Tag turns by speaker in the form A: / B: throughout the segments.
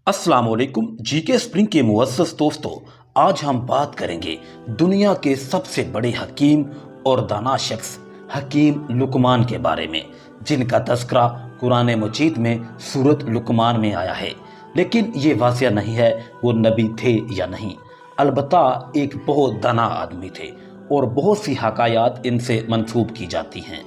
A: अस्सलाम वालेकुम। जी के स्प्रिंग के मुअस्सस दोस्तों, आज हम बात करेंगे दुनिया के सबसे बड़े हकीम और दाना शख्स हकीम लुकमान के बारे में, जिनका तज़किरा कुरान मजीद में सूरत लुकमान में आया है। लेकिन ये वाज़िया नहीं है वो नबी थे या नहीं। अलबत्ता एक बहुत दाना आदमी थे और बहुत सी हकायात इनसे मंसूब की जाती हैं।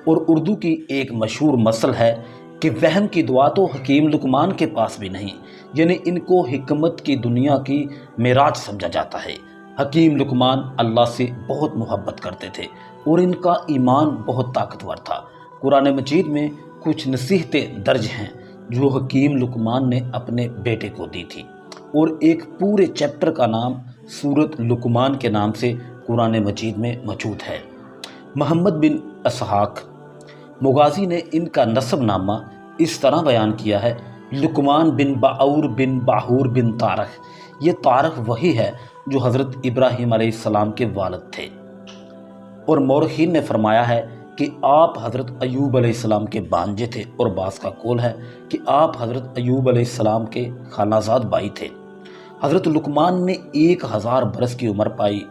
A: और उर्दू की एक मशहूर मसल है कि वहम की दुआ तो हकीम लुकमान के पास भी नहीं, यानी इनको हिकमत की दुनिया की मेराज समझा जाता है। हकीम लुकमान अल्लाह से बहुत मोहब्बत करते थे और इनका ईमान बहुत ताकतवर था। कुरान मजीद में कुछ नसीहतें दर्ज हैं जो हकीम लुकमान ने अपने बेटे को दी थी, और एक पूरे चैप्टर का नाम सूरत लुकमान के नाम से कुरान मजीद में मौजूद है। मोहम्मद बिन इसहाक मुगाजी ने इनका नसब नामा इस तरह बयान किया है, लुकमान बिन बाऊर बिन बाहूर बिन तारख। ये तारख वही है जो हज़रत इब्राहीम अलैहिस्सलाम के वालिद थे। और मौरखीन ने फरमाया है कि आप हज़रत अयूब अलैहिस्सलाम के भांजे थे, और बास का कौल है कि आप हज़रत अयूब अलैहिस्सलाम के खालाजाद भाई थे। हज़रत लुकमान ने 1000 बरस की उम्र पाई,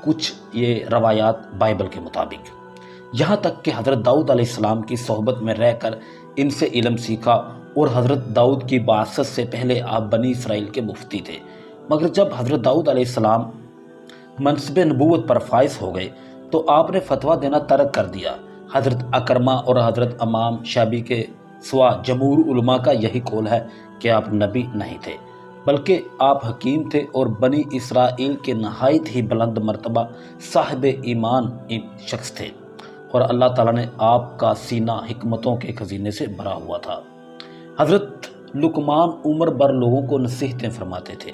A: कुछ ये रवायात बाइबल के मुताबिक। यहाँ तक कि हज़रत दाऊद अलैहिस्सलाम की सोहबत में रहकर इनसे इल्म सीखा, और हज़रत दाऊद की बासत से पहले आप बनी इसराइल के मुफ्ती थे। मगर जब हज़रत दाऊद अलैहिस्सलाम मनसब नबूवत पर फाइज हो गए तो आपने फतवा देना तर्क कर दिया। हज़रत अकरमा और हज़रत अमाम शाबी के सिवा जमहूर उलमा का यही कौल है कि आप नबी नहीं थे, बल्कि आप हकीम थे और बनी इसराइल के नहायत ही बुलंद मर्तबा साहिब ईमान शख्स थे, और अल्लाह ताला ने आपका सीना हिकमतों के खजीने से भरा हुआ था। हज़रत लुकमान उम्र भर लोगों को नसीहतें फरमाते थे।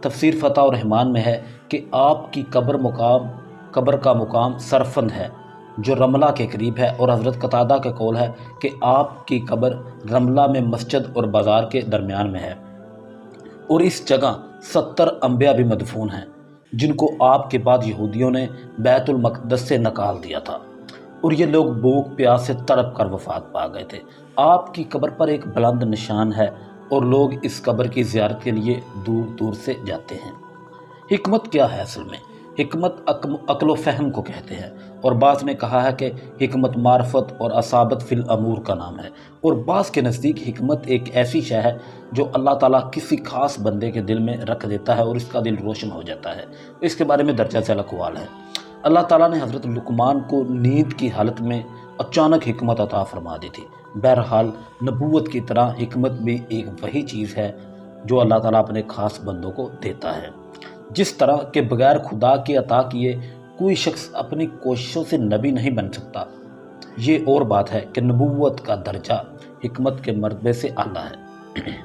A: तफसीर फ़तह और रहमान में है कि आपकी कब्र का मुकाम सरफंद है जो रमला के करीब है, और हज़रत कतादा का कौल है कि आपकी कब्र रमला में मस्जिद और बाज़ार के दरमियान में है, और इस जगह 70 अम्बिया भी मदफून हैं जिनको आपके बाद यहूदियों ने बैतुल मक़दस से निकाल दिया था, और ये लोग भूख प्यास से तड़प कर वफात पा गए थे। आपकी कब्र पर एक बुलंद निशान है और लोग इस कब्र की ज़ियारत के लिए दूर दूर से जाते हैं। हिकमत क्या है असल में? हिकमत अक्ल फ़हम को कहते हैं, और बाज़ ने कहा है कि हिकमत मार्फत और असाबत फिल अमूर का नाम है। और बाज़ के नज़दीक हिकमत एक ऐसी शय है जो अल्लाह ताला किसी ख़ास बंदे के दिल में रख देता है और इसका दिल रोशन हो जाता है। इसके बारे में दर्जा से अक़वाल है। अल्लाह ताला ने हज़रत लुकमान को नींद की हालत में अचानक हिकमत अता फरमा दी थी। बहरहाल नबूवत की तरह हिकमत भी एक वही चीज़ है जो अल्लाह ताला अपने ख़ास बंदों को देता है। जिस तरह के बगैर खुदा के अता किए कोई शख्स अपनी कोशिशों से नबी नहीं बन सकता, ये और बात है कि नबूवत का दर्जा हिकमत के मर्तबे से आला है।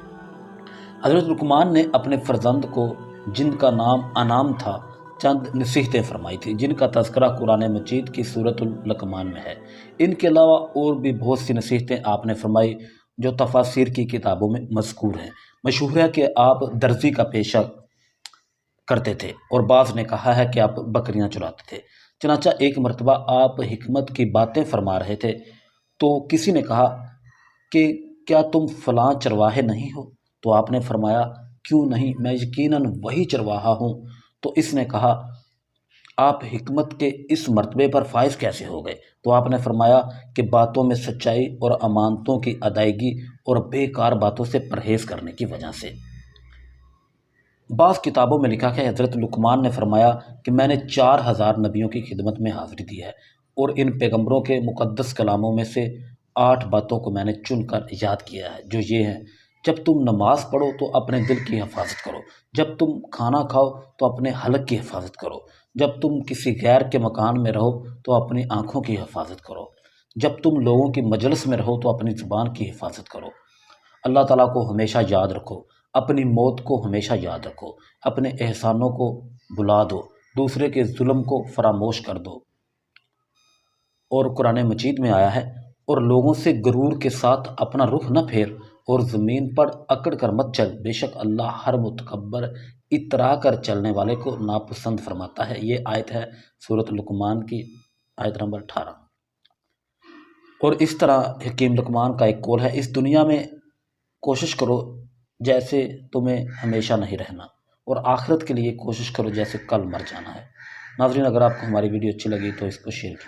A: हज़रत लुकमान ने अपने फ़र्जंद को, जिनका नाम अनाम था, चंद नसीहतें फरमाई थी जिनका तज़किरा कुरान मजीद की सूरतुल लुकमान में है। इनके अलावा और भी बहुत सी नसीहतें आपने फरमाई जो तफासिर की किताबों में मज़कूर हैं। मशहूर है कि आप दर्जी का पेशा करते थे, और बाज़ ने कहा है कि आप बकरियां चुराते थे। चनाचा एक मरतबा आप हिकमत की बातें फरमा रहे थे तो किसी ने कहा कि क्या तुम फ़लाँ चरवाहे नहीं हो? तो आपने फरमाया, क्यों नहीं, मैं यकीनन वही चरवाहा हूँ। तो इसने कहा, आप हिकमत के इस मर्तबे पर फाइज कैसे हो गए? तो आपने फरमाया कि बातों में सच्चाई और अमानतों की अदायगी और बेकार बातों से परहेज़ करने की वजह से। बाज़ किताबों में लिखा है हज़रत लुकमान ने फरमाया कि मैंने 4000 नबियों की खिदमत में हाज़िरी दी है, और इन पैगंबरों के मुक़द्दस कलामों में से 8 बातों को मैंने चुनकर याद किया है, जो ये हैं, जब तुम नमाज पढ़ो तो अपने दिल की हिफाजत करो, जब तुम खाना खाओ तो अपने हलक की हिफाजत करो, जब तुम किसी गैर के मकान में रहो तो अपनी आँखों की हिफाजत करो, जब तुम लोगों की मजलिस में रहो तो अपनी ज़ुबान की हिफाजत करो। अल्लाह ताला को हमेशा याद रखो, अपनी मौत को हमेशा याद रखो, अपने एहसानों को भुला दो, दूसरे के जुल्म को फरामोश कर दो। और कुरान मजीद में आया है, और लोगों से गरूर के साथ अपना रुख न फेर और ज़मीन पर अकड़ कर मत चल, बेशक अल्लाह हर मुतकब्बर इतरा कर चलने वाले को नापसंद फरमाता है। ये आयत है सूरत लुकमान की, आयत नंबर 18। और इस तरह हकीम लुकमान का एक कौल है, इस दुनिया में کوشش کرو جیسے تمہیں ہمیشہ نہیں رہنا، اور آخرت کے لیے کوشش کرو جیسے کل مر جانا ہے۔ ناظرین، اگر آپ کو ہماری ویڈیو اچھی لگی تو اس کو شیئر کیجیے۔